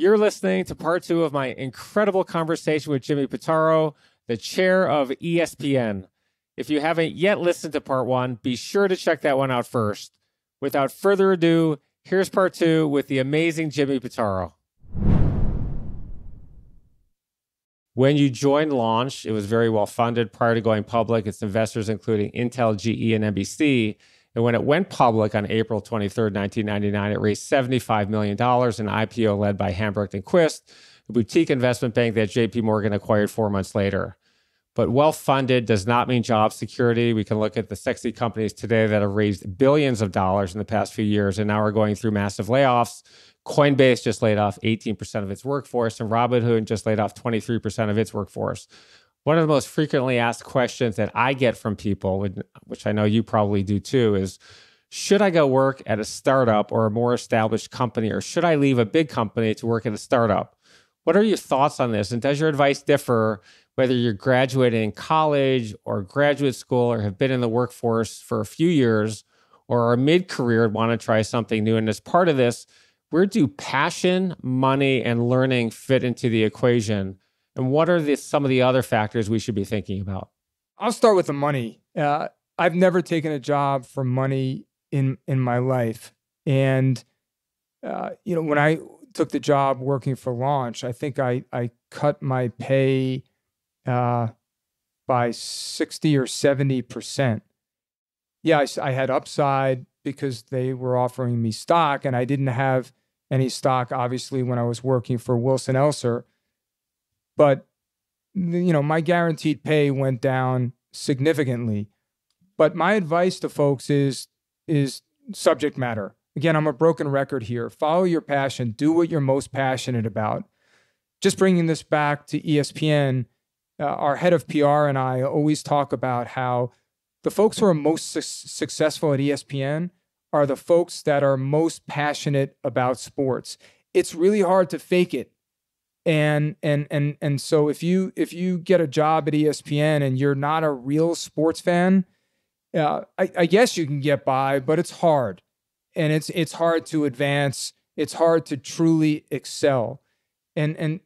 You're listening to part 2 of my incredible conversation with Jimmy Pitaro, the chair of ESPN. If you haven't yet listened to part 1, be sure to check that one out first. Without further ado, here's part 2 with the amazing Jimmy Pitaro. When you joined Launch, it was very well funded prior to going public. Its investors including Intel, GE, and NBC. And when it went public on April 23rd, 1999, it raised $75 million, an IPO led by Hambrecht and Quist, a boutique investment bank that JP Morgan acquired 4 months later. But well-funded does not mean job security. We can look at the sexy companies today that have raised billions of dollars in the past few years and now are going through massive layoffs. Coinbase just laid off 18% of its workforce, and Robinhood just laid off 23% of its workforce. One of the most frequently asked questions that I get from people, which I know you probably do too, is should I go work at a startup or a more established company, or should I leave a big company to work at a startup? What are your thoughts on this? And does your advice differ whether you're graduating in college or graduate school or have been in the workforce for a few years or are mid-career and want to try something new? And as part of this, where do passion, money, and learning fit into the equation? And what are some of the other factors we should be thinking about? I'll start with the money. I've never taken a job for money in my life. And, when I took the job working for Launch, I think I cut my pay by 60 or 70%. Yeah, I had upside because they were offering me stock, and I didn't have any stock, obviously, when I was working for Wilson Elser. But, my guaranteed pay went down significantly. But my advice to folks is subject matter. Again, I'm a broken record here. Follow your passion. Do what you're most passionate about. Just bringing this back to ESPN, our head of PR and I always talk about how the folks who are most successful at ESPN are the folks that are most passionate about sports. It's really hard to fake it. And so if you get a job at ESPN and you're not a real sports fan, I guess you can get by, but it's hard, and it's hard to advance. It's hard to truly excel, and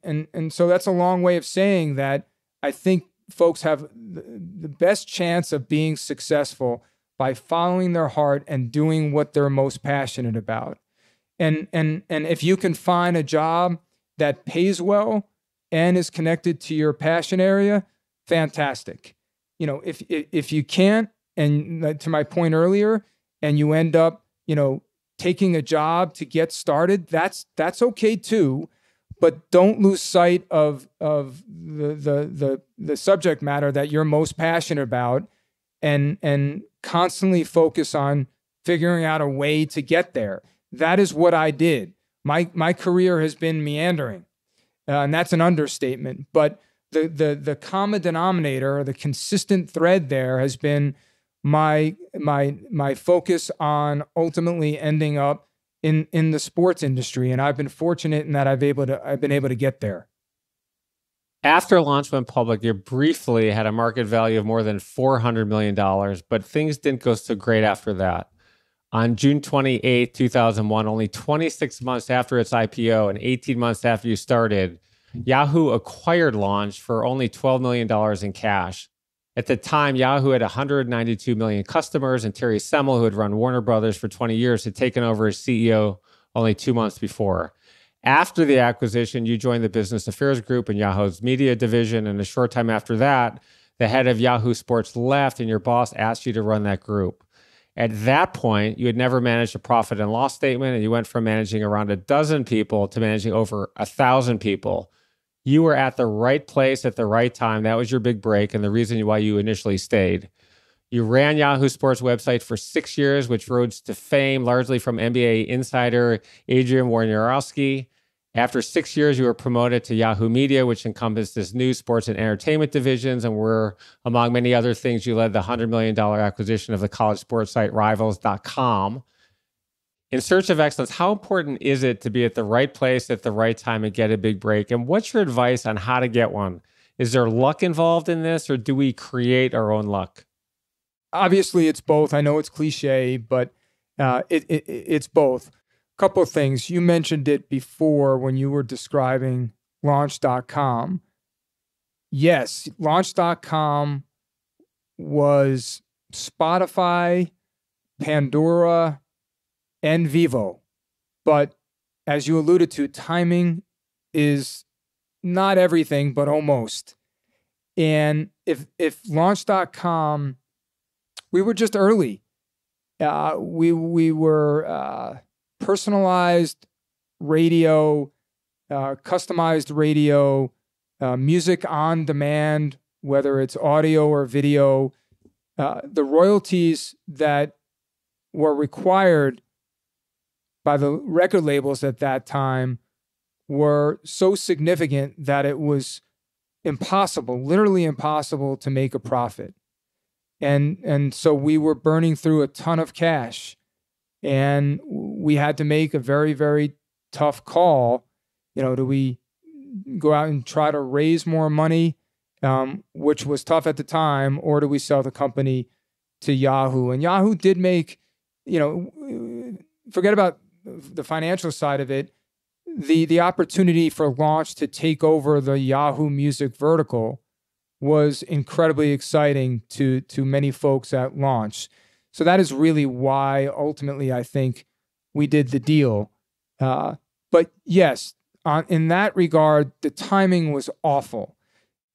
so that's a long way of saying that I think folks have the best chance of being successful by following their heart and doing what they're most passionate about, and if you can find a job that pays well and is connected to your passion area, fantastic. If you can't, and to my point earlier, and you end up, taking a job to get started, that's okay too. But don't lose sight of the subject matter that you're most passionate about, and constantly focus on figuring out a way to get there. That is what I did. My career has been meandering, and that's an understatement. But the common denominator, the consistent thread there, has been my focus on ultimately ending up in the sports industry, and I've been fortunate in that I've been able to get there. After Launch went public, you briefly had a market value of more than $400 million, but things didn't go so great after that. On June 28, 2001, only 26 months after its IPO and 18 months after you started, Yahoo acquired Launch for only $12 million in cash. At the time, Yahoo had 192 million customers, and Terry Semel, who had run Warner Brothers for 20 years, had taken over as CEO only 2 months before. After the acquisition, you joined the Business Affairs Group in Yahoo's media division, and a short time after that, the head of Yahoo Sports left, and your boss asked you to run that group. At that point, you had never managed a profit and loss statement, and you went from managing around a dozen people to managing over 1,000 people. You were at the right place at the right time. That was your big break and the reason why you initially stayed. You ran Yahoo Sports website for 6 years, which rose to fame largely from NBA insider Adrian Wojnarowski. After 6 years, you were promoted to Yahoo Media, which encompassed news, sports, and entertainment divisions, and were, among many other things, you led the $100 million acquisition of the college sports site Rivals.com. In search of excellence, how important is it to be at the right place at the right time and get a big break? And what's your advice on how to get one? Is there luck involved in this, or do we create our own luck? Obviously, it's both. I know it's cliche, but it's both. Couple of things. You mentioned it before when you were describing Launch.com. Yes, Launch.com was Spotify, Pandora, and Vivo. But as you alluded to, timing is not everything, but almost. And if Launch.com, we were just early. We were personalized radio, customized radio, music on demand, whether it's audio or video. The royalties that were required by the record labels at that time were so significant that it was impossible, literally impossible, to make a profit. And so we were burning through a ton of cash, and we had to make a very, very tough call. Do we go out and try to raise more money, which was tough at the time, or do we sell the company to Yahoo? And Yahoo did make, forget about the financial side of it, the opportunity for Launch to take over the Yahoo Music vertical was incredibly exciting to many folks at Launch. So that is really why ultimately I think we did the deal. But yes, in that regard, the timing was awful.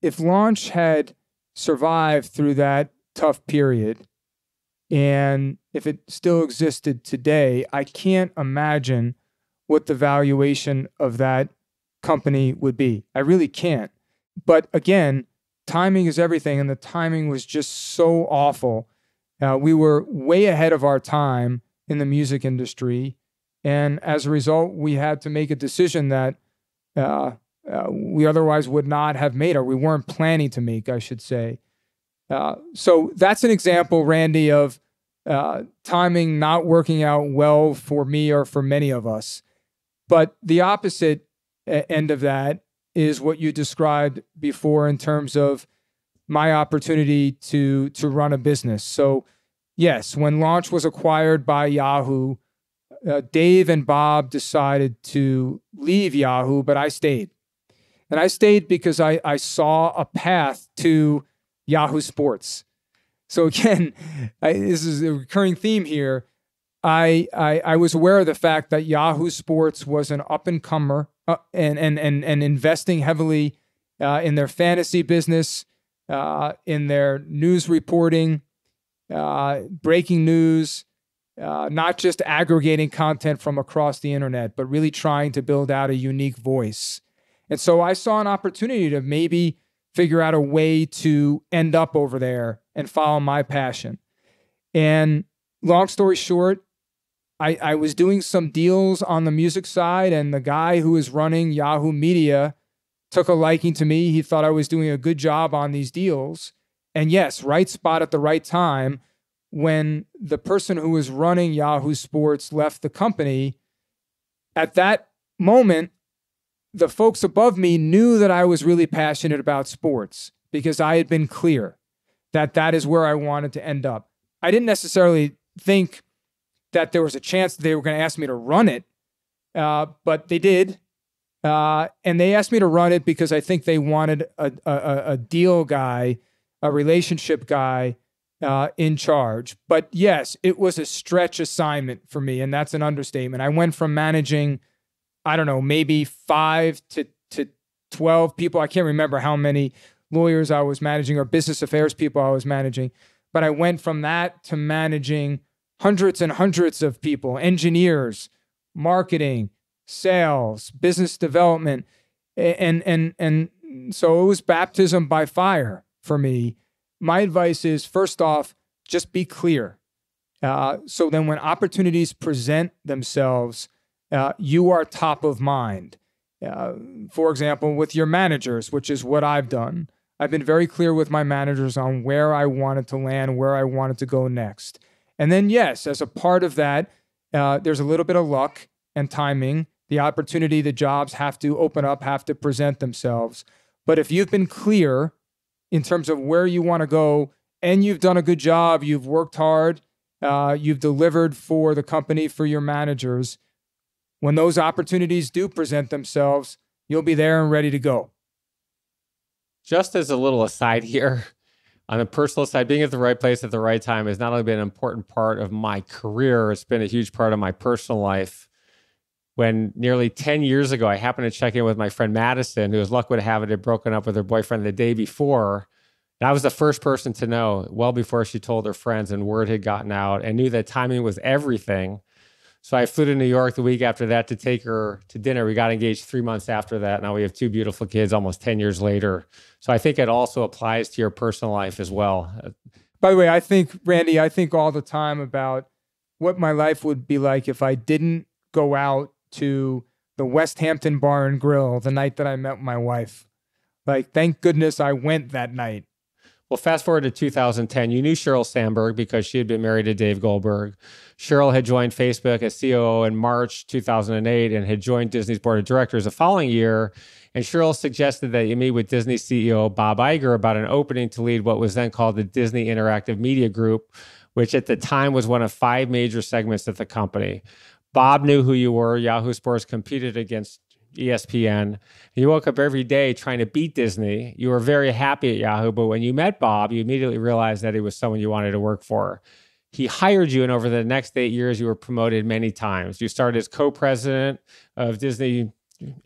If Launch had survived through that tough period, and if it still existed today, I can't imagine what the valuation of that company would be. I really can't. But again, timing is everything, and the timing was just so awful. We were way ahead of our time in the music industry, and as a result, we had to make a decision that we otherwise would not have made, or we weren't planning to make, I should say. So that's an example, Randy, of timing not working out well for me or for many of us. But the opposite end of that is what you described before in terms of my opportunity to run a business. So yes, when Launch was acquired by Yahoo, Dave and Bob decided to leave Yahoo, but I stayed. And I stayed because I saw a path to Yahoo Sports. So again, this is a recurring theme here. I was aware of the fact that Yahoo Sports was an up-and-comer and investing heavily in their fantasy business, in their news reporting, breaking news, not just aggregating content from across the internet, but really trying to build out a unique voice. And so I saw an opportunity to maybe figure out a way to end up over there and follow my passion. And long story short, I was doing some deals on the music side, and the guy who was running Yahoo Media took a liking to me. He thought I was doing a good job on these deals. And yes, right spot at the right time. When the person who was running Yahoo Sports left the company, at that moment, the folks above me knew that I was really passionate about sports because I had been clear that that is where I wanted to end up. I didn't necessarily think that there was a chance that they were going to ask me to run it, but they did. And they asked me to run it because I think they wanted a deal guy, a relationship guy in charge. But yes, it was a stretch assignment for me, and that's an understatement. I went from managing, I don't know, maybe 5 to 12 people. I can't remember how many lawyers I was managing or business affairs people I was managing. But I went from that to managing hundreds and hundreds of people, engineers, marketing, sales, business development. And so it was baptism by fire for me. My advice is, first off, just be clear. So then when opportunities present themselves, you are top of mind. For example, with your managers, which is what I've done. I've been very clear with my managers on where I wanted to land, where I wanted to go next. And then, yes, as a part of that, there's a little bit of luck and timing. The opportunity, the jobs have to open up, have to present themselves. But if you've been clear in terms of where you want to go, and you've done a good job, you've worked hard, you've delivered for the company, for your managers, when those opportunities do present themselves, you'll be there and ready to go. Just as a little aside here, on the personal side, being at the right place at the right time has not only been an important part of my career, it's been a huge part of my personal life. When nearly 10 years ago, I happened to check in with my friend Madison, who, as luck would have it, had broken up with her boyfriend the day before. And I was the first person to know well before she told her friends, and word had gotten out, and knew that timing was everything. So I flew to New York the week after that to take her to dinner. We got engaged 3 months after that. Now we have 2 beautiful kids almost 10 years later. So I think it also applies to your personal life as well. By the way, Randy, I think all the time about what my life would be like if I didn't go out to the West Hampton Bar and Grill the night that I met my wife. Like, thank goodness I went that night. Well, fast forward to 2010, you knew Sheryl Sandberg because she had been married to Dave Goldberg. Sheryl had joined Facebook as COO in March 2008 and had joined Disney's board of directors the following year. And Sheryl suggested that you meet with Disney CEO Bob Iger about an opening to lead what was then called the Disney Interactive Media Group, which at the time was one of 5 major segments at the company. Bob knew who you were. Yahoo Sports competed against ESPN. You woke up every day trying to beat Disney. You were very happy at Yahoo, but when you met Bob, you immediately realized that he was someone you wanted to work for. He hired you, and over the next 8 years, you were promoted many times. You started as co-president of Disney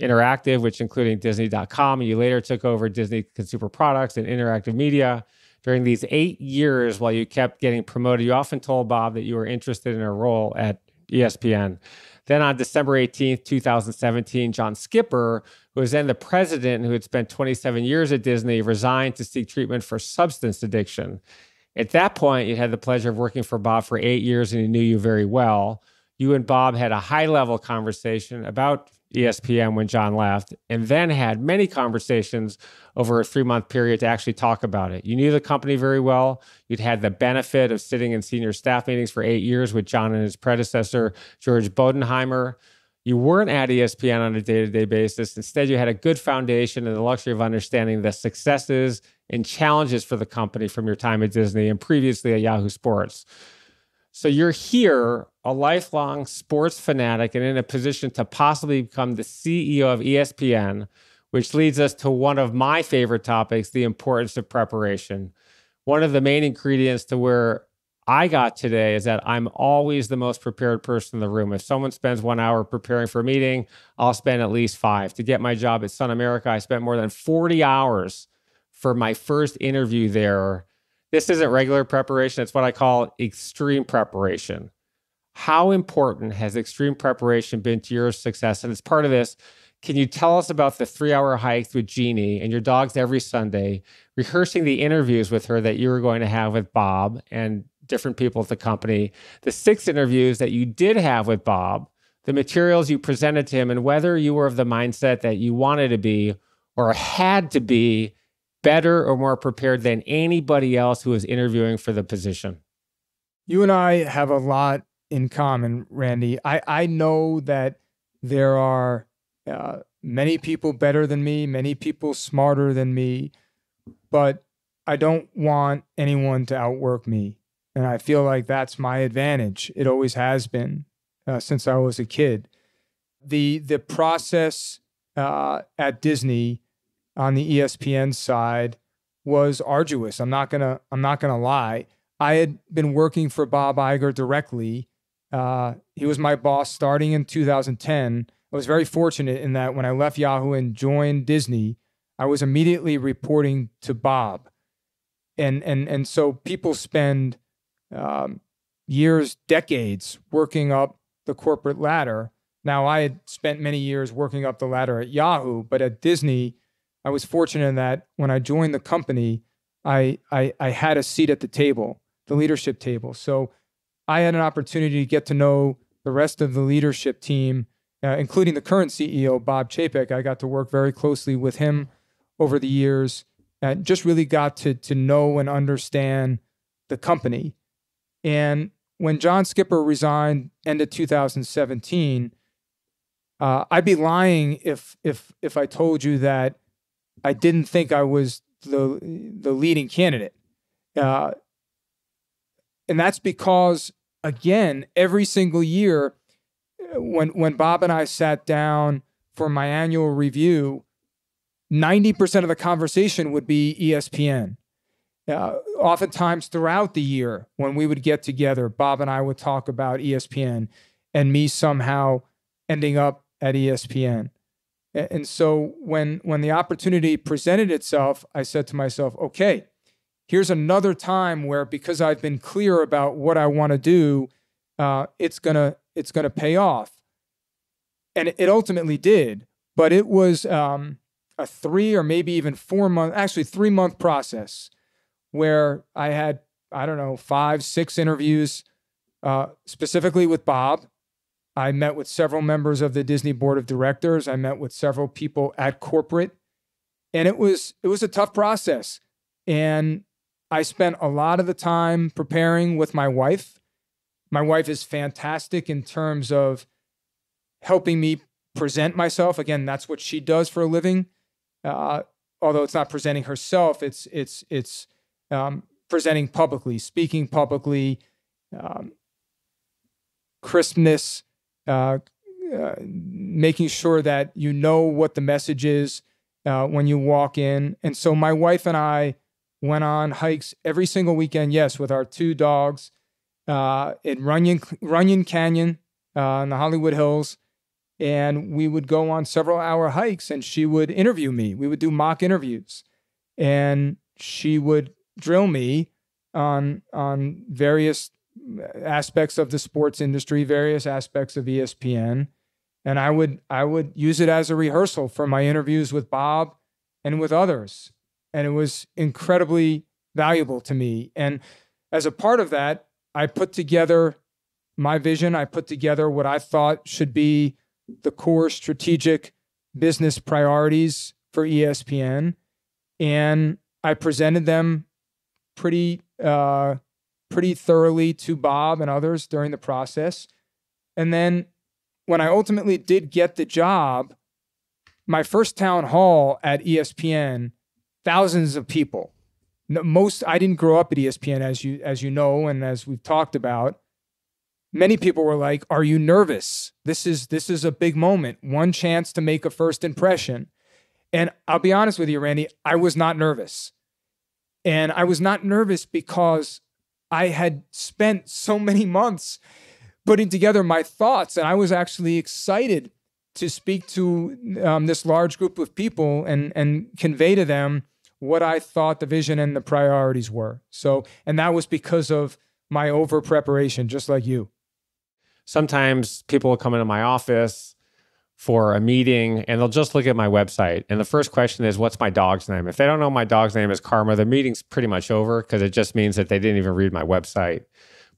Interactive, which including Disney.com, and you later took over Disney Consumer Products and Interactive Media. During these 8 years, while you kept getting promoted, you often told Bob that you were interested in a role at ESPN. Then on December 18th, 2017, John Skipper, who was then the president and who had spent 27 years at Disney, resigned to seek treatment for substance addiction. At that point, you had the pleasure of working for Bob for 8 years, and he knew you very well. You and Bob had a high-level conversation about ESPN when John left, and then had many conversations over a 3-month period to actually talk about it. You knew the company very well. You'd had the benefit of sitting in senior staff meetings for 8 years with John and his predecessor, George Bodenheimer. You weren't at ESPN on a day-to-day basis. Instead, you had a good foundation and the luxury of understanding the successes and challenges for the company from your time at Disney and previously at Yahoo Sports. So you're here, a lifelong sports fanatic, and in a position to possibly become the CEO of ESPN, which leads us to one of my favorite topics, the importance of preparation. One of the main ingredients to where I got today is that I'm always the most prepared person in the room. If someone spends 1 hour preparing for a meeting, I'll spend at least 5. To get my job at Sun America, I spent more than 40 hours for my first interview there. This isn't regular preparation. It's what I call extreme preparation. How important has extreme preparation been to your success? And as part of this, can you tell us about the 3-hour hikes with Jeannie and your dogs every Sunday, rehearsing the interviews with her that you were going to have with Bob and different people at the company, the 6 interviews that you did have with Bob, the materials you presented to him, and whether you were of the mindset that you wanted to be or had to be better or more prepared than anybody else who was interviewing for the position? You and I have a lot in common, Randy. I know that there are many people better than me, many people smarter than me, but I don't want anyone to outwork me. And I feel like that's my advantage. It always has been since I was a kid. The process at Disney on the ESPN side was arduous. I'm not gonna lie. I had been working for Bob Iger directly. He was my boss starting in 2010. I was very fortunate in that when I left Yahoo and joined Disney, I was immediately reporting to Bob. And so people spend years, decades working up the corporate ladder. Now, I had spent many years working up the ladder at Yahoo, but at Disney, I was fortunate in that when I joined the company, I had a seat at the table, the leadership table. So I had an opportunity to get to know the rest of the leadership team, including the current CEO, Bob Chapek. I got to work very closely with him over the years and just really got to know and understand the company. And when John Skipper resigned end of 2017, I'd be lying if I told you that I didn't think I was the leading candidate. And that's because, again, every single year, when Bob and I sat down for my annual review, 90% of the conversation would be ESPN. Oftentimes throughout the year, when we would get together, Bob and I would talk about ESPN and me somehow ending up at ESPN. And so when the opportunity presented itself, I said to myself, okay, here's another time where, because I've been clear about what I want to do, it's gonna pay off. And it ultimately did, but it was a 3 or maybe even 4 month, actually 3-month process where I had, 5, 6 interviews, specifically with Bob. I met with several members of the Disney board of directors. I met with several people at corporate, and it was a tough process. And I spent a lot of the time preparing with my wife. My wife is fantastic in terms of helping me present myself. Again, that's what she does for a living. Although it's not presenting herself, it's presenting publicly, speaking publicly, crispness, making sure that you know what the message is when you walk in. And so my wife and I went on hikes every single weekend, yes, with our 2 dogs in Runyon Canyon in the Hollywood Hills. And we would go on several-hour hikes, and she would interview me. We would do mock interviews, and she would drill me on various aspects of the sports industry, various aspects of ESPN, and I would use it as a rehearsal for my interviews with Bob and with others, and it was incredibly valuable to me. And as a part of that, I put together my vision. I put together what I thought should be the core strategic business priorities for ESPN, and I presented them pretty thoroughly to Bob and others during the process. And then when I ultimately did get the job, my first town hall at ESPN, thousands of people. I didn't grow up at ESPN, as you know, and as we've talked about. Many people were like, "Are you nervous? This is a big moment, one chance to make a first impression." And I'll be honest with you, Randy, I was not nervous. And I was not nervous because I had spent so many months putting together my thoughts, and I was actually excited to speak to this large group of people and convey to them what I thought the vision and the priorities were. So, and that was because of my over preparation, just like you. Sometimes people will come into my office for a meeting and they'll just look at my website. And the first question is, what's my dog's name? If they don't know my dog's name is Karma, the meeting's pretty much over because it just means that they didn't even read my website.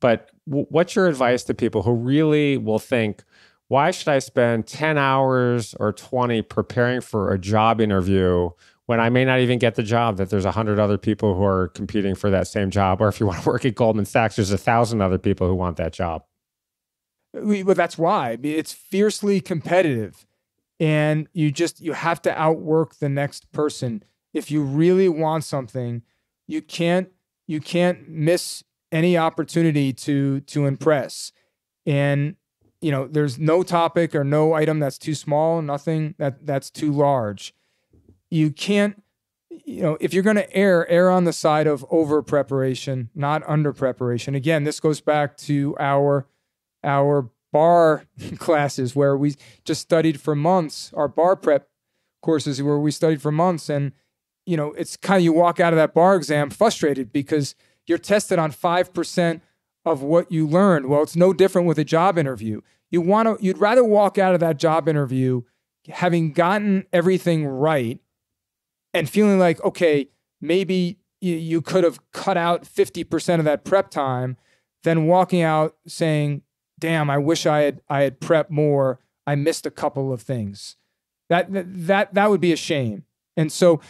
But what's your advice to people who really will think, why should I spend 10 hours or 20 preparing for a job interview when I may not even get the job, that there's 100 other people who are competing for that same job? Or if you want to work at Goldman Sachs, there's 1,000 other people who want that job. Well, that's why. It's fiercely competitive, and you have to outwork the next person. If you really want something, you can't miss any opportunity to impress. And there's no topic or no item that's too small, nothing that's too large. You can't, if you're going to err on the side of over preparation, not under preparation. Again, this goes back to our bar classes where we just studied for months, our bar prep courses where we studied for months. And, it's kind of, you walk out of that bar exam frustrated because you're tested on 5% of what you learned. Well, it's no different with a job interview. You'd rather walk out of that job interview having gotten everything right and feeling like, okay, maybe you could have cut out 50% of that prep time than walking out saying, damn, I wish I had prepped more. I missed a couple of things. That would be a shame. And so,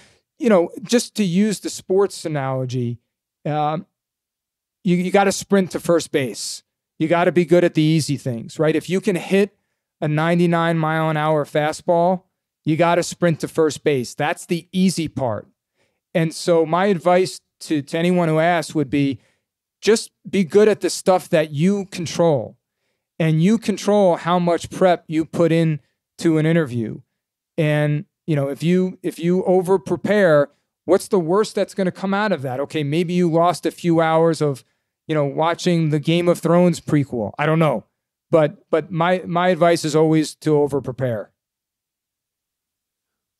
just to use the sports analogy, you got to sprint to first base. You got to be good at the easy things, right? If you can hit a 99-mile-an-hour fastball, you got to sprint to first base. That's the easy part. And so my advice to anyone who asks would be, just be good at the stuff that you control. and you control how much prep you put in to an interview. And, if you over prepare, what's the worst that's going to come out of that? Okay, maybe you lost a few hours of, watching the Game of Thrones prequel. I don't know. But my advice is always to over prepare.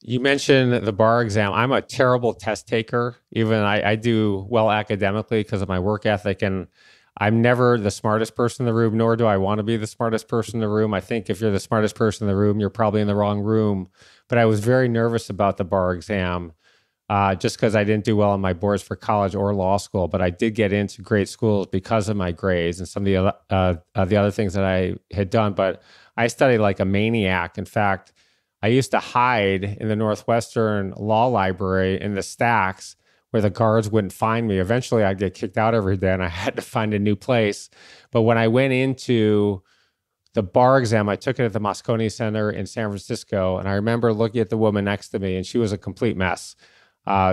You mentioned the bar exam. I'm a terrible test taker. Even I do well academically because of my work ethic, and I'm never the smartest person in the room, nor do I want to be the smartest person in the room. I think if you're the smartest person in the room, you're probably in the wrong room. But I was very nervous about the bar exam just because I didn't do well on my boards for college or law school. But I did get into great schools because of my grades and some of the other things that I had done. But I studied like a maniac. In fact, I used to hide in the Northwestern Law Library in the stacks where the guards wouldn't find me. Eventually, I'd get kicked out every day and I had to find a new place. But when I went into the bar exam, I took it at the Moscone Center in San Francisco. And I remember looking at the woman next to me, and she was a complete mess.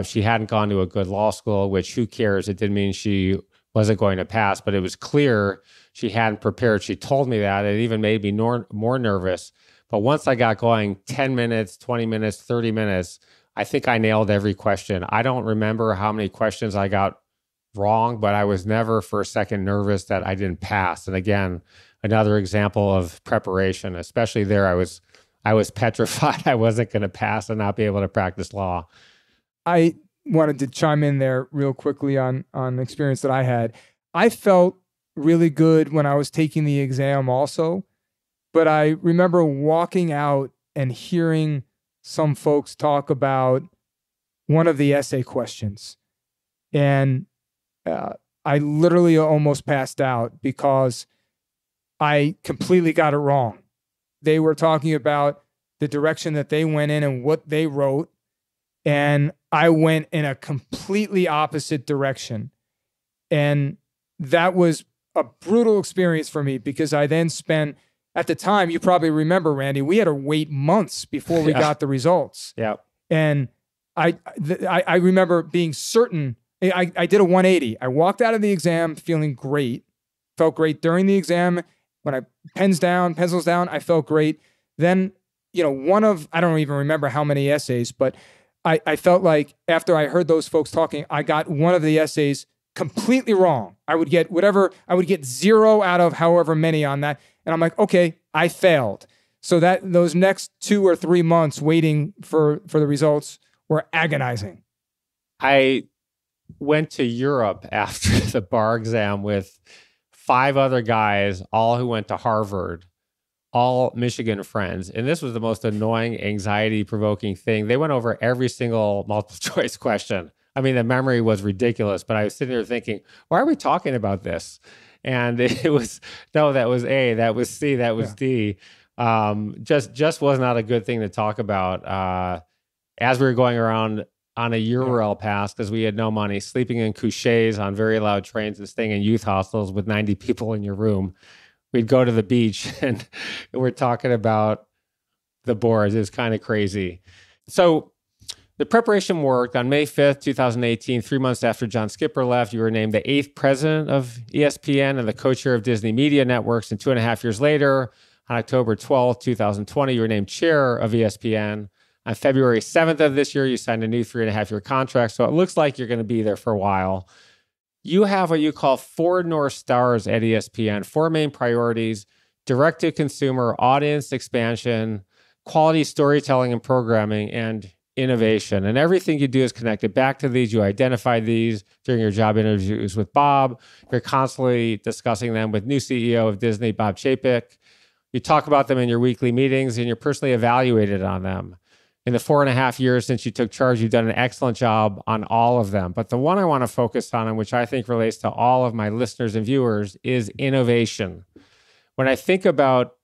She hadn't gone to a good law school, which who cares? It didn't mean she wasn't going to pass, but it was clear she hadn't prepared. She told me that. It even made me more nervous. But once I got going, 10 minutes, 20 minutes, 30 minutes, I think I nailed every question. I don't remember how many questions I got wrong, but I was never for a second nervous that I didn't pass. And again, another example of preparation, especially there, I was petrified I wasn't going to pass and not be able to practice law. I wanted to chime in there real quickly on the experience that I had. I felt really good when I was taking the exam also. But I remember walking out and hearing some folks talk about one of the essay questions. And I literally almost passed out because I completely got it wrong. They were talking about the direction that they went in and what they wrote. And I went in a completely opposite direction. And that was a brutal experience for me because I then spent, at the time, you probably remember, Randy, we had to wait months before we got the results. Yeah. And I remember being certain. I did a 180. I walked out of the exam feeling great. Felt great during the exam. When I pencils down, I felt great. Then, I don't even remember how many essays, but I felt like after I heard those folks talking, I got one of the essays completely wrong. I would get 0 out of however many on that. And I'm like, okay, I failed. So that those next 2 or 3 months waiting for the results were agonizing. I went to Europe after the bar exam with 5 other guys, all who went to Harvard, all Michigan friends. And this was the most annoying, anxiety-provoking thing. They went over every single multiple choice question. I mean, the memory was ridiculous, but I was sitting there thinking, why are we talking about this? And it was, no, that was A, that was C, that was D. Just was not a good thing to talk about. As we were going around on a Eurail pass, because we had no money, sleeping in couches on very loud trains and staying in youth hostels with 90 people in your room. We'd go to the beach and we're talking about the boards. It was kind of crazy. So the preparation worked. On May 5th, 2018, 3 months after John Skipper left, you were named the 8th president of ESPN and the co-chair of Disney Media Networks. And 2.5 years later, on October 12th, 2020, you were named chair of ESPN. On February 7th of this year, you signed a new 3.5-year contract. So it looks like you're going to be there for a while. You have what you call 4 North Stars at ESPN, 4 main priorities: direct-to-consumer, audience expansion, quality storytelling and programming, and innovation. And everything you do is connected back to these. You identified these during your job interviews with Bob. You're constantly discussing them with new CEO of Disney, Bob Chapek. You talk about them in your weekly meetings, and you're personally evaluated on them. In the 4.5 years since you took charge, you've done an excellent job on all of them. But the one I want to focus on, and which I think relates to all of my listeners and viewers, is innovation. When I think about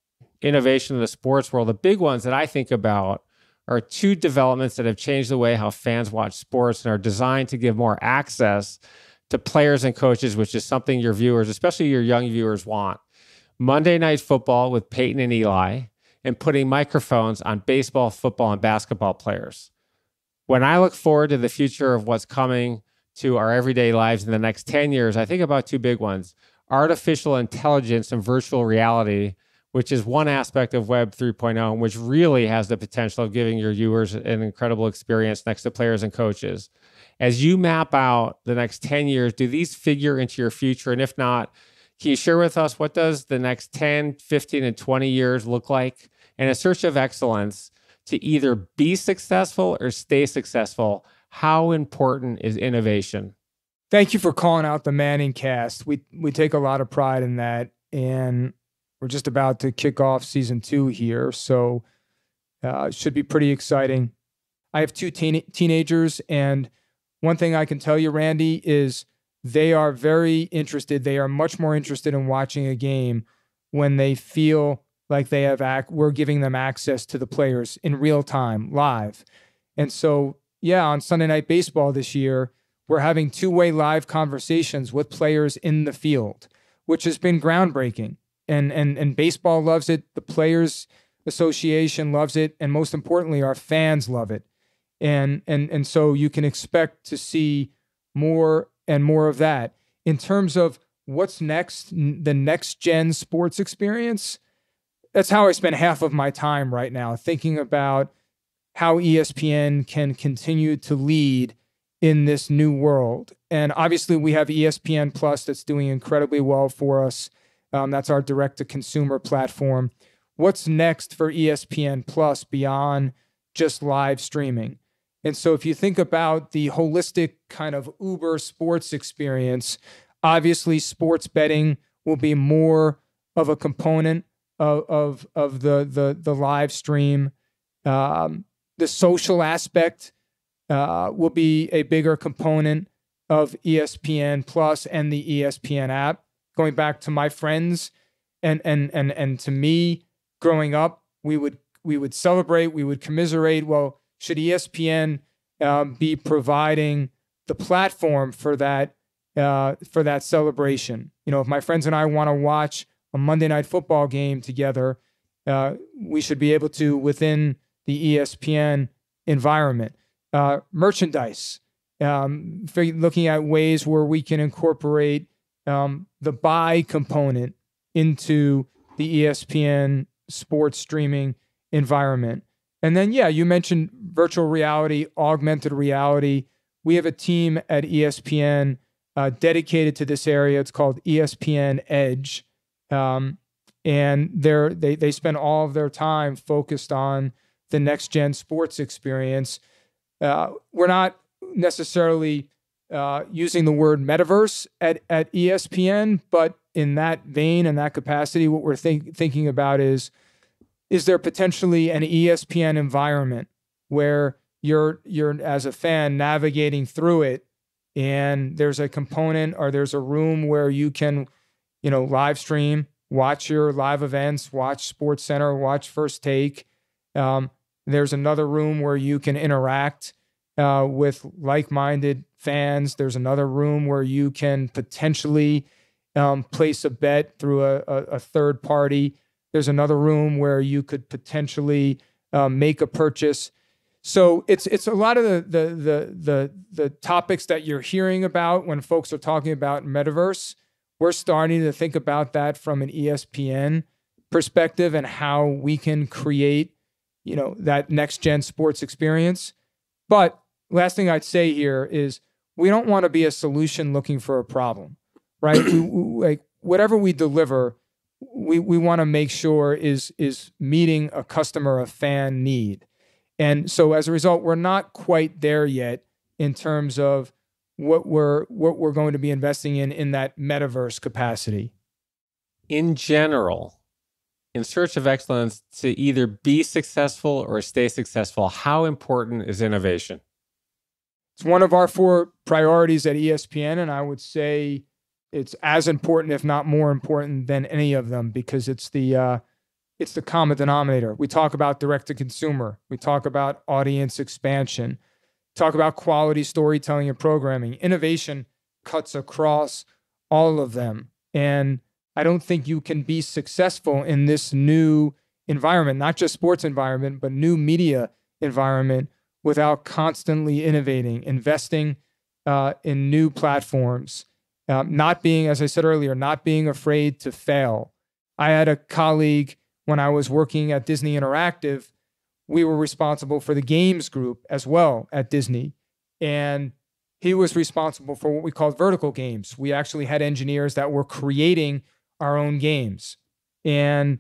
innovation in the sports world, the big ones that I think about are 2 developments that have changed the way how fans watch sports and are designed to give more access to players and coaches, which is something your viewers, especially your young viewers, want. Monday Night Football with Peyton and Eli, and putting microphones on baseball, football, and basketball players. When I look forward to the future of what's coming to our everyday lives in the next 10 years, I think about 2 big ones. artificial intelligence and virtual reality, which is one aspect of Web 3.0, which really has the potential of giving your viewers an incredible experience next to players and coaches. As you map out the next 10 years, do these figure into your future? And if not, can you share with us what does the next 10, 15, and 20 years look like in a search of excellence to either be successful or stay successful? How important is innovation? Thank you for calling out the Manning cast. We take a lot of pride in that, and we're just about to kick off season 2 here, so it should be pretty exciting. I have 2 teenagers, and one thing I can tell you, Randy, is they are very interested. They are much more interested in watching a game when they feel like they have we're giving them access to the players in real time, live. And so, yeah, on Sunday Night Baseball this year, we're having 2-way live conversations with players in the field, which has been groundbreaking. And baseball loves it. The Players Association loves it. And most importantly, our fans love it. And so you can expect to see more and more of that. In terms of what's next, the next gen sports experience, that's how I spend half of my time right now, thinking about how ESPN can continue to lead in this new world. And obviously we have ESPN Plus that's doing incredibly well for us. That's our direct-to-consumer platform. What's next for ESPN Plus beyond just live streaming? And so if you think about the holistic kind of Uber sports experience, obviously sports betting will be more of a component of the live stream. The social aspect will be a bigger component of ESPN Plus and the ESPN app. Going back to my friends and to me growing up, we would celebrate, we would commiserate. Well, should ESPN be providing the platform for that celebration? You know, if my friends and I want to watch a Monday Night Football game together, we should be able to within the ESPN environment. Merchandise, looking at ways where we can incorporate the buy component into the ESPN sports streaming environment. And then, yeah, you mentioned virtual reality, augmented reality. We have a team at ESPN dedicated to this area. It's called ESPN Edge. And they spend all of their time focused on the next gen sports experience. We're not necessarily using the word metaverse at ESPN, but in that vein and that capacity, what we're thinking about is there potentially an ESPN environment where you're as a fan navigating through it, and there's a component or there's a room where you can, live stream, watch your live events, watch SportsCenter, watch First Take. There's another room where you can interact with like-minded fans. There's another room where you can potentially place a bet through a third party. There's another room where you could potentially make a purchase. So it's a lot of the topics that you're hearing about when folks are talking about metaverse. We're starting to think about that from an ESPN perspective and how we can create, that next gen sports experience. But last thing I'd say here is we don't want to be a solution looking for a problem, right? Like whatever we deliver, we want to make sure is meeting a customer, a fan need. And so as a result, we're not quite there yet in terms of what we're going to be investing in that metaverse capacity. In general, in search of excellence, to either be successful or stay successful, how important is innovation? It's one of our 4 priorities at ESPN, and I would say it's as important, if not more important, than any of them, because it's the common denominator. We talk about direct-to-consumer. We talk about audience expansion. Talk about quality storytelling and programming. Innovation cuts across all of them. And I don't think you can be successful in this new environment, not just sports environment, but new media environment, without constantly innovating, investing in new platforms, not being, as I said earlier, not being afraid to fail. I had a colleague when I was working at Disney Interactive. We were responsible for the games group as well at Disney. And he was responsible for what we called vertical games. We actually had engineers that were creating our own games. And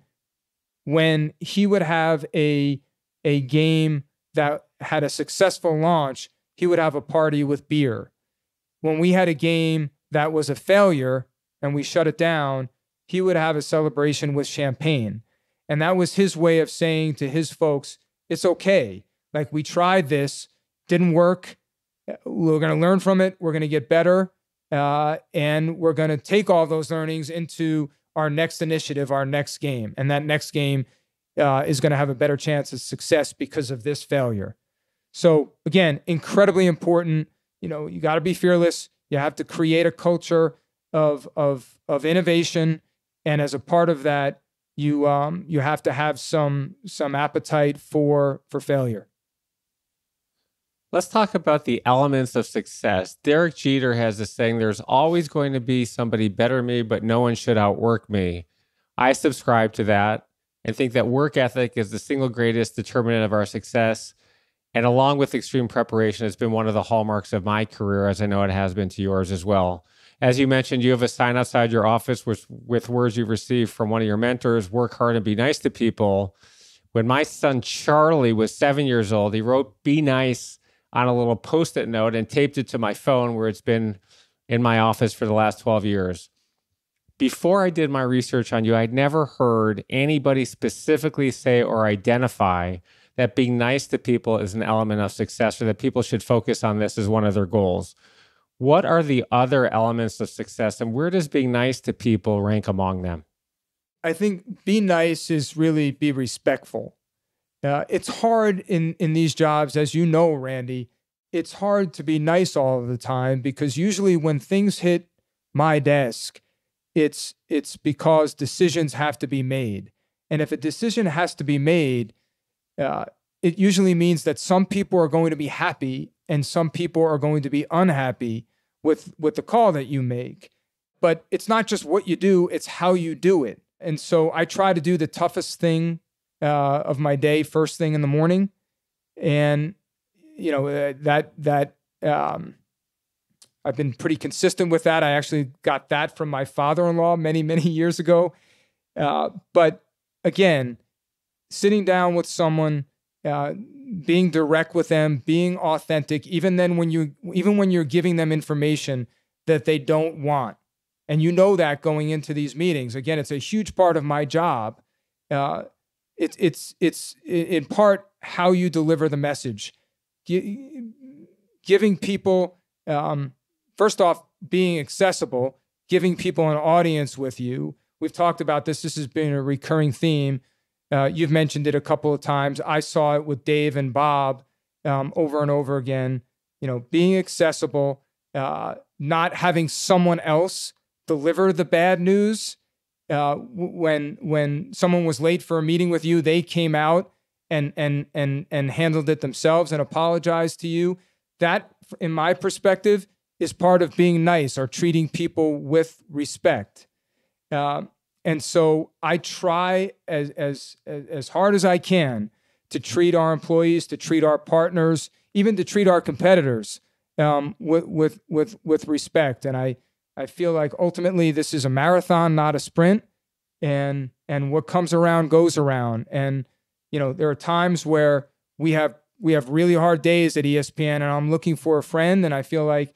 when he would have a game that had a successful launch, he would have a party with beer. When we had a game that was a failure and we shut it down, he would have a celebration with champagne. And that was his way of saying to his folks, it's okay. Like, we tried this, didn't work. We're going to learn from it. We're going to get better. And we're going to take all those learnings into our next initiative, our next game. And that next game is going to have a better chance of success because of this failure. So again, incredibly important. You got to be fearless. You have to create a culture of innovation. And as a part of that, you have to have some appetite for failure. Let's talk about the elements of success. Derek Jeter has this saying, there's always going to be somebody better than me, but no one should outwork me. I subscribe to that and think that work ethic is the single greatest determinant of our success. And along with extreme preparation, it's been one of the hallmarks of my career, as I know it has been to yours as well. As you mentioned, you have a sign outside your office with words you've received from one of your mentors: work hard and be nice to people. When my son Charlie was 7 years old, he wrote "be nice" on a little Post-it note and taped it to my phone, where it's been in my office for the last 12 years. Before I did my research on you, I'd never heard anybody specifically say or identify that being nice to people is an element of success, or that people should focus on this as one of their goals. What are the other elements of success, and where does being nice to people rank among them? I think be nice is really be respectful. It's hard in these jobs, as you know, Randy. It's hard to be nice all of the time, because usually when things hit my desk, it's because decisions have to be made. And if a decision has to be made, it usually means that some people are going to be happy and some people are going to be unhappy with the call that you make. But it's not just what you do, it's how you do it. And so I try to do the toughest thing of my day first thing in the morning. And, I've been pretty consistent with that. I actually got that from my father-in-law many, many years ago. But again, sitting down with someone, being direct with them, being authentic, even when you're giving them information that they don't want. And you know that going into these meetings. Again, it's a huge part of my job. It's in part how you deliver the message. Giving people, first off, being accessible, giving people an audience with you. We've talked about this. This has been a recurring theme. You've mentioned it a couple of times. I saw it with Dave and Bob over and over again. Being accessible, not having someone else deliver the bad news. When someone was late for a meeting with you, they came out and handled it themselves and apologized to you. That, in my perspective, is part of being nice, or treating people with respect. And so I try as hard as I can to treat our employees, to treat our partners, even to treat our competitors with respect. And I feel like ultimately this is a marathon, not a sprint. And what comes around goes around. And there are times where we have really hard days at ESPN, and I'm looking for a friend, and I feel like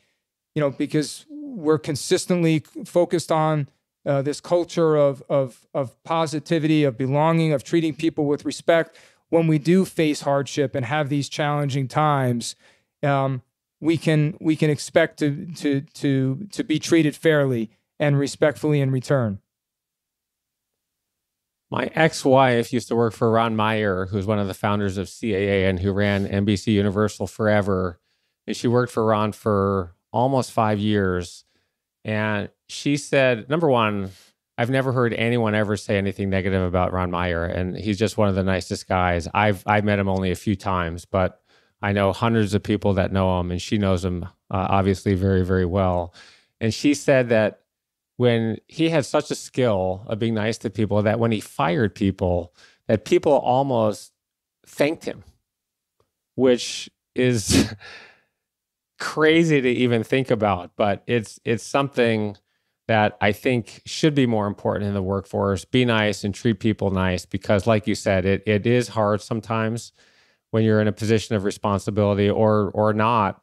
because we're consistently focused on this culture of positivity, of belonging, of treating people with respect. When we do face hardship and have these challenging times, we can expect to be treated fairly and respectfully in return. My ex-wife used to work for Ron Meyer, who's one of the founders of CAA and who ran NBC Universal forever. And she worked for Ron for almost 5 years. And she said, number one, I've never heard anyone ever say anything negative about Ron Meyer, and he's just one of the nicest guys. I've met him only a few times, but I know hundreds of people that know him, and she knows him obviously very, very well. And she said that when he had such a skill of being nice to people, that when he fired people, that people almost thanked him, which is crazy to even think about. But it's something that I think should be more important in the workforce. Be nice and treat people nice, because like you said, it is hard sometimes when you're in a position of responsibility or not.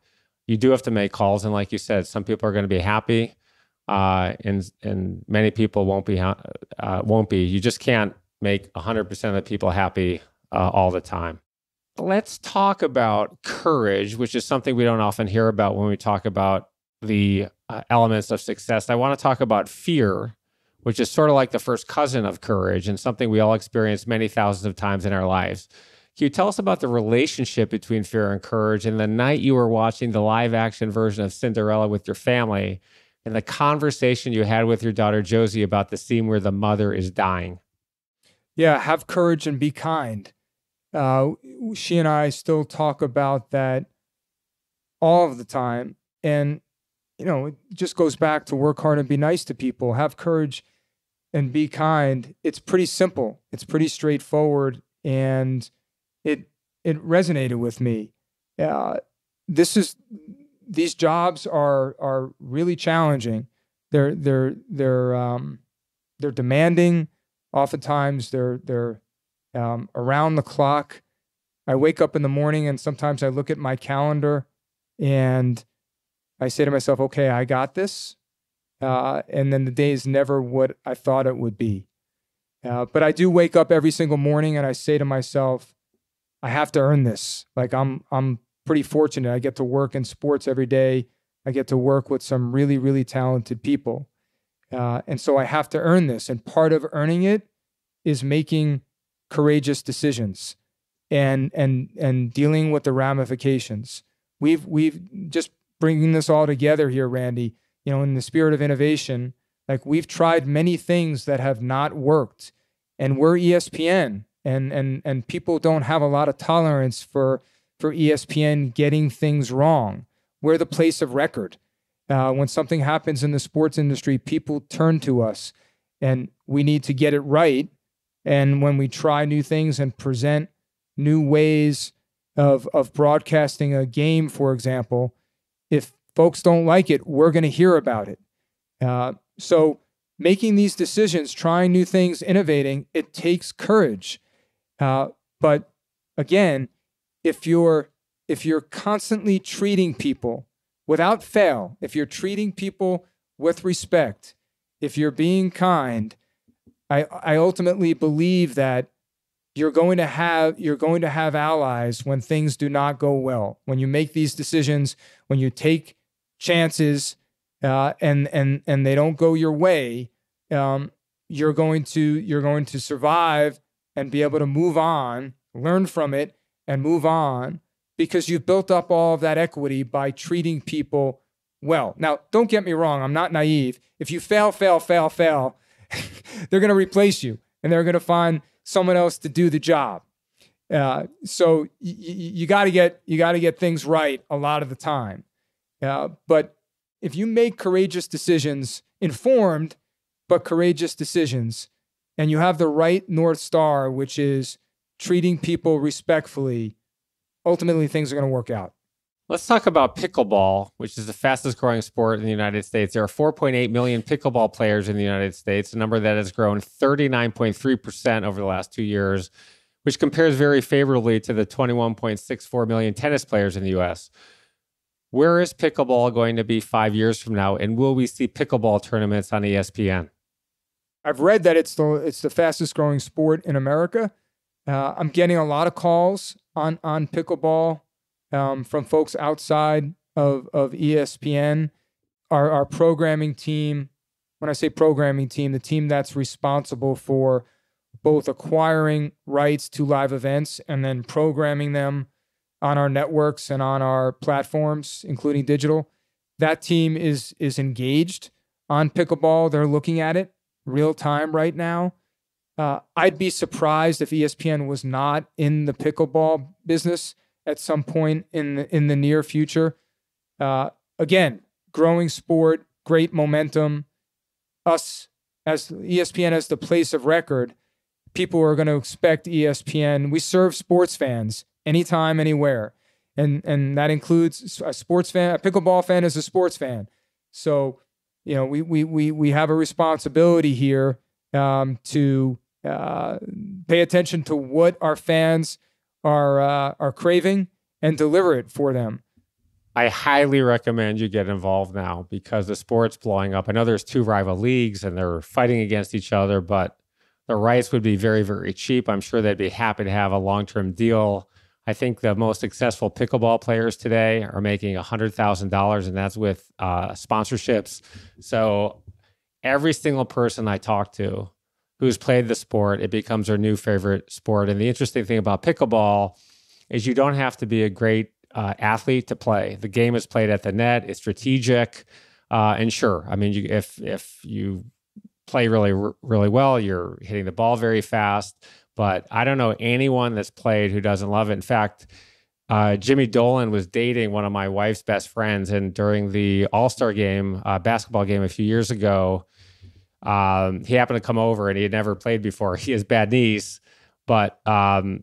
You do have to make calls, and like you said, some people are going to be happy, and many people won't be. Won't be. You just can't make 100% of the people happy all the time. Let's talk about courage, which is something we don't often hear about when we talk about the elements of success. I want to talk about fear, which is sort of like the first cousin of courage and something we all experience many thousands of times in our lives. Can you tell us about the relationship between fear and courage, and the night you were watching the live action version of Cinderella with your family, and the conversation you had with your daughter Josie about the scene where the mother is dying? Yeah, have courage and be kind. She and I still talk about that all of the time. And, it just goes back to work hard and be nice to people. Have courage and be kind. It's pretty simple. It's pretty straightforward. And it resonated with me. These jobs are really challenging. They're demanding. Oftentimes they're around the clock. I wake up in the morning and sometimes I look at my calendar and I say to myself, okay, I got this. And then the day is never what I thought it would be. But I do wake up every single morning and I say to myself, I have to earn this. Like I'm pretty fortunate. I get to work in sports every day. I get to work with some really, really talented people. And so I have to earn this. And part of earning it is making courageous decisions and dealing with the ramifications. We've just bringing this all together here, Randy, in the spirit of innovation, like we've tried many things that have not worked, and we're ESPN, and people don't have a lot of tolerance for ESPN getting things wrong. We're the place of record. When something happens in the sports industry, people turn to us, and we need to get it right. And when we try new things and present new ways of broadcasting a game, for example, if folks don't like it, we're going to hear about it. So making these decisions, trying new things, innovating, it takes courage. But again, if you're constantly treating people without fail, if you're treating people with respect, if you're being kind, I ultimately believe that you're going to have allies when things do not go well. When you make these decisions, when you take chances, and they don't go your way, you're going to survive and be able to move on, learn from it, and move on, because you've built up all of that equity by treating people well. Now, don't get me wrong. I'm not naive. If you fail, they're going to replace you, and they're going to find someone else to do the job. So you got to get things right a lot of the time. But if you make courageous decisions, informed but courageous decisions, and you have the right North Star, which is treating people respectfully, ultimately things are going to work out. Let's talk about pickleball, which is the fastest growing sport in the United States. There are 4.8 million pickleball players in the United States, a number that has grown 39.3% over the last 2 years, which compares very favorably to the 21.64 million tennis players in the U.S. Where is pickleball going to be 5 years from now, and will we see pickleball tournaments on ESPN? I've read that it's the fastest growing sport in America. I'm getting a lot of calls on pickleball from folks outside of ESPN. Our programming team, when I say programming team, the team that's responsible for both acquiring rights to live events and then programming them on our networks and on our platforms, including digital, that team is engaged on pickleball. They're looking at it real time right now. I'd be surprised if ESPN was not in the pickleball business at some point in the near future. Again, growing sport, great momentum. Us as ESPN as the place of record, people are going to expect ESPN. We serve sports fans anytime, anywhere. And that includes a sports fan. A pickleball fan is a sports fan. So, we have a responsibility here to pay attention to what our fans are craving and deliver it for them. I highly recommend you get involved now because the sport's blowing up. I know there's 2 rival leagues and they're fighting against each other, but the rights would be very, very cheap. I'm sure they'd be happy to have a long-term deal. I think the most successful pickleball players today are making $100,000, and that's with sponsorships. So every single person I talk to who's played the sport, it becomes their new favorite sport. And the interesting thing about pickleball is you don't have to be a great athlete to play. The game is played at the net. It's strategic. And sure, I mean, if you play really, really well, you're hitting the ball very fast. But I don't know anyone that's played who doesn't love it. In fact, Jimmy Dolan was dating one of my wife's best friends. And during the All-Star game, basketball game a few years ago, he happened to come over and he had never played before. He has bad knees, but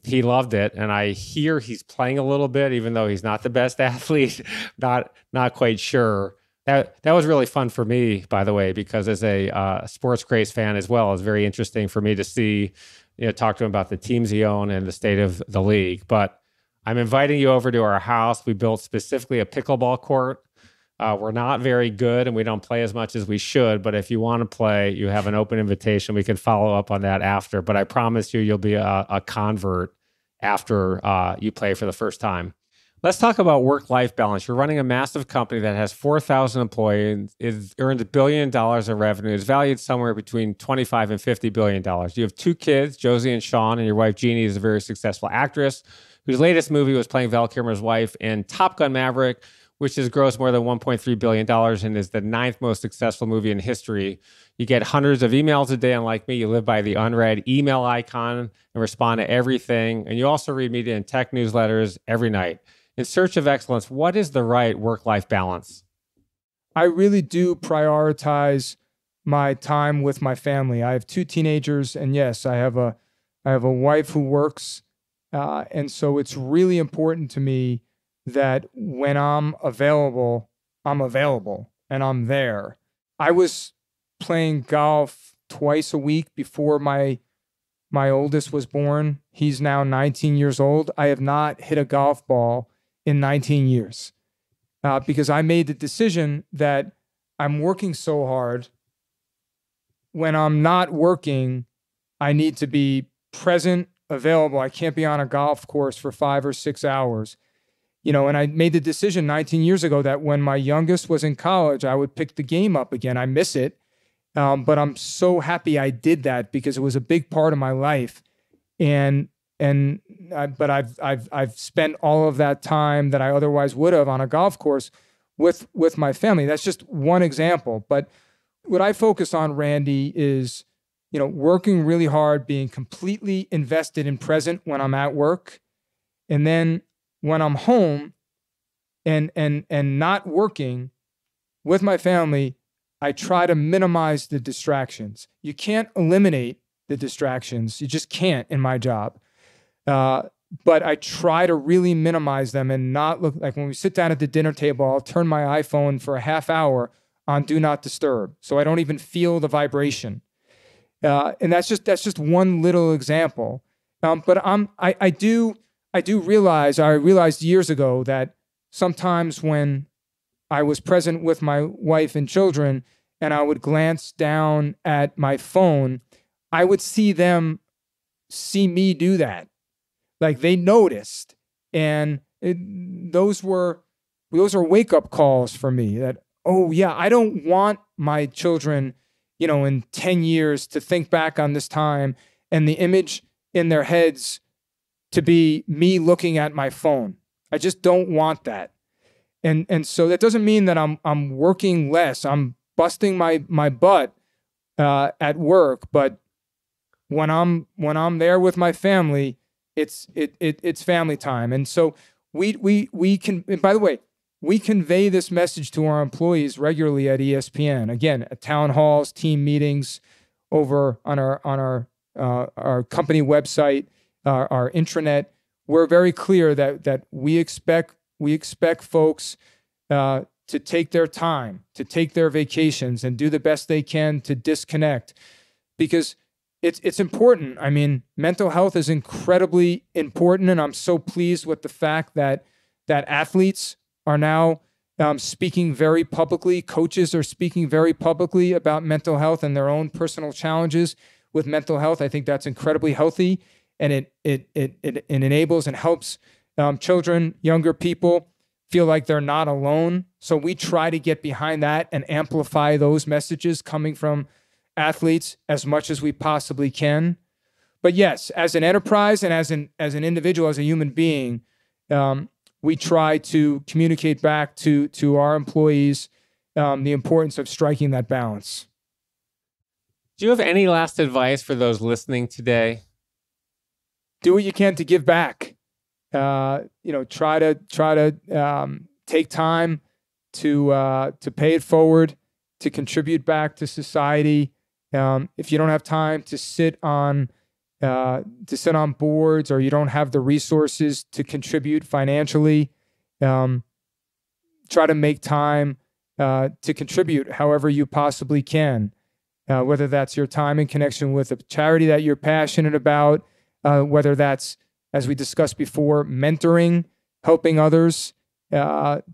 he loved it. And I hear he's playing a little bit, even though he's not the best athlete, not quite sure. That was really fun for me, by the way, because as a sports craze fan as well, it's very interesting for me to see, talk to him about the teams he owned and the state of the league. But I'm inviting you over to our house. We built specifically a pickleball court. We're not very good and we don't play as much as we should, but if you want to play, you have an open invitation. We can follow up on that after, but I promise you'll be a convert after you play for the first time. Let's talk about work-life balance. You're running a massive company that has 4,000 employees, it earns $1 billion in revenue, is valued somewhere between $25 and $50 billion. You have 2 kids, Josie and Sean, and your wife, Jeannie, is a very successful actress whose latest movie was playing Val Kilmer's wife in Top Gun Maverick, which has grossed more than $1.3 billion and is the 9th most successful movie in history. You get hundreds of emails a day, and like me, you live by the unread email icon and respond to everything. And you also read media and tech newsletters every night. In search of excellence, what is the right work-life balance? I really do prioritize my time with my family. I have 2 teenagers, and yes, I have a wife who works, and so it's really important to me that when I'm available, and I'm there. I was playing golf twice a week before my oldest was born. He's now 19 years old. I have not hit a golf ball in 19 years because I made the decision that I'm working so hard. When I'm not working, I need to be present, available. I can't be on a golf course for 5 or 6 hours. And I made the decision 19 years ago that when my youngest was in college, I would pick the game up again. I miss it, but I'm so happy I did that because it was a big part of my life. But I've spent all of that time that I otherwise would have on a golf course with my family. That's just one example. But what I focus on, Randy, is working really hard, being completely invested and present when I'm at work, and then when I'm home and not working with my family, I try to minimize the distractions. You can't eliminate the distractions. You just can't in my job. But I try to really minimize them and not look like when we sit down at the dinner table, I'll turn my iPhone for a half hour on Do Not Disturb. So I don't even feel the vibration. And that's just one little example. But I realized years ago that sometimes when I was present with my wife and children and I would glance down at my phone, I would see them see me do that. Like they noticed. And those were wake-up calls for me that, oh yeah, I don't want my children, in 10 years to think back on this time and the image in their heads to be me looking at my phone. I just don't want that. And so that doesn't mean that I'm working less. I'm busting my butt at work, but when I'm there with my family, it's family time. And so we can, and by the way, we convey this message to our employees regularly at ESPN. Again, at town halls, team meetings, over on our company website, our intranet. We're very clear that we expect folks to take their time, to take their vacations, and do the best they can to disconnect, because it's important. I mean, mental health is incredibly important, and I'm so pleased with the fact that athletes are now speaking very publicly. Coaches are speaking very publicly about mental health and their own personal challenges with mental health. I think that's incredibly healthy, and it enables and helps children, younger people feel like they're not alone. So we try to get behind that and amplify those messages coming from athletes as much as we possibly can. But yes, as an enterprise and as an individual, as a human being, we try to communicate back to our employees the importance of striking that balance. Do you have any last advice for those listening today? Do what you can to give back. Try to take time to pay it forward, to contribute back to society. If you don't have time to sit on boards, or you don't have the resources to contribute financially, try to make time to contribute however you possibly can, whether that's your time in connection with a charity that you're passionate about, whether that's, as we discussed before, mentoring, helping others,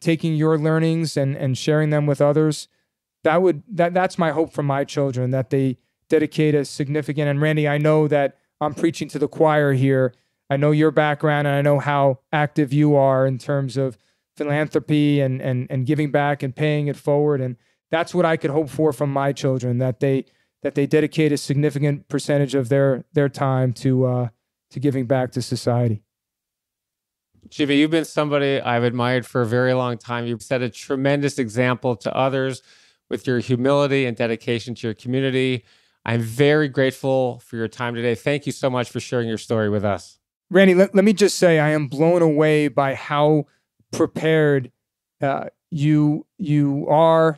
taking your learnings and sharing them with others. That's my hope for my children, that they dedicate a significant, and Randy, I know that I'm preaching to the choir here. I know your background, and I know how active you are in terms of philanthropy and giving back and paying it forward. And that's what I could hope for from my children, that they dedicate a significant percentage of their time to giving back to society. Jimmy, you've been somebody I've admired for a very long time. You've set a tremendous example to others with your humility and dedication to your community. I'm very grateful for your time today. Thank you so much for sharing your story with us. Randy, let me just say I am blown away by how prepared you were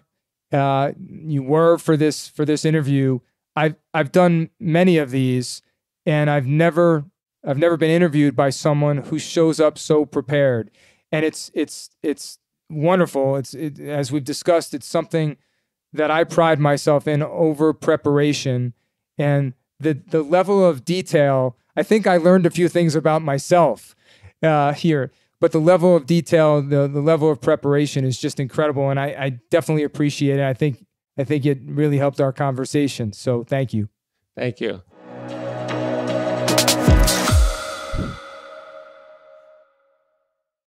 for this interview. I've done many of these, and I've never been interviewed by someone who shows up so prepared. And it's wonderful. As we've discussed, it's something that I pride myself in over preparation, and the level of detail. I think I learned a few things about myself here, but the level of detail, the level of preparation is just incredible, and I definitely appreciate it. I think it really helped our conversation. So thank you. Thank you.